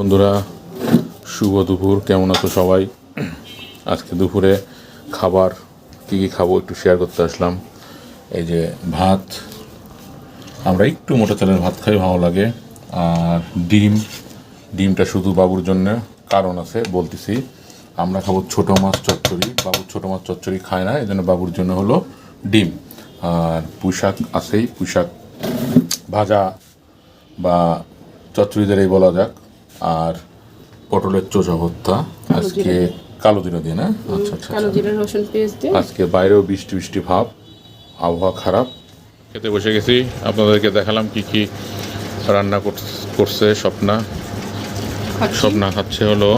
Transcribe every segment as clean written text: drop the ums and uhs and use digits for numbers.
বন্ধুরা শুভ দুপুর, কেমন আছো সবাই? আজকে দুপুরে খাবার কী কী খাবো একটু শেয়ার করতে আসলাম। এই যে ভাত, আমরা একটু মোটা চালের ভাত খাই, ভালো লাগে। আর ডিমটা শুধু বাবুর জন্য, কারণ আছে বলতেছি। আমরা খাবো ছোটো মাছ চচ্চড়ি, বাবুর ছোটো মাছ চচ্চড়ি খায় না, এই জন্য বাবুর জন্য হলো ডিম। আর পুঁইশাক আছেই, পুঁইশাক ভাজা বা চচ্চড়িদেরই বলা যাক। আর পটলের চোচা ভর্তা, আজকে কালো জিরা দিয়ে না? আচ্ছা আচ্ছা, কালো জিরা রসুন পেস্ট দিয়ে। আজকে বাইরেও বৃষ্টি বৃষ্টি ভাব, আবহাওয়া খারাপ। খেতে বসে গেছি, আপনাদেরকে দেখালাম কি কি রান্না করছে স্বপ্না। স্বপ্না খাচ্ছে হলো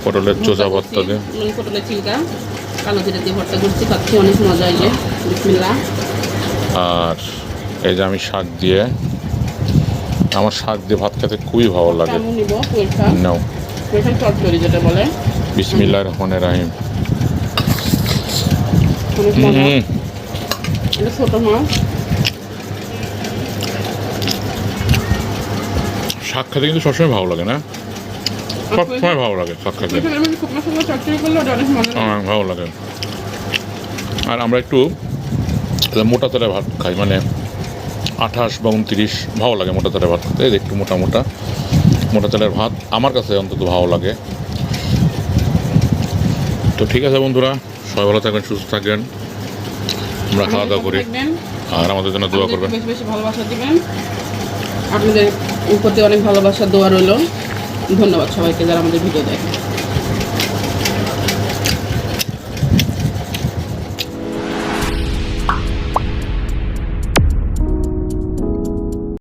পটলের চোচা ভর্তা দিয়ে, পটলের চিলকা কালো জিরা দিয়ে ভর্তা করছি, খাচ্ছি অনেক মজা। এই যে বিসমিল্লাহ। আর এই যে আমি শাক দিয়ে, আমার শাক দিয়ে ভাত খেতে খুবই ভালো লাগে। নাও চচ্চড়ি যেটা বলে। বিসমিল্লাহির রহমানির রহিম। ছোট মাছ শাক খেতে কিন্তু সবসময় ভালো লাগে না? সবসময় ভালো লাগে শাক খেতে, ভালো লাগে। আর আমরা একটু মোটা তেলে ভাত খাই, মানে 28 বা 29, ভালো লাগে মোটা তেলের ভাত খেতে। একটু মোটা তেলের ভাত আমার কাছে অন্তত ভালো লাগে। তো ঠিক আছে বন্ধুরা, সবাই ভালো থাকবেন, সুস্থ থাকবেন, আমরা খাওয়া দাওয়া করি। আর আমাদের জন্য দোয়া করবেন, বেশি বেশি ভালোবাসা দিবেন। আপনাদের প্রতি অনেক ভালোবাসা দোয়া রইল। ধন্যবাদ সবাইকে যারা আমাদের ভিডিও দেখে।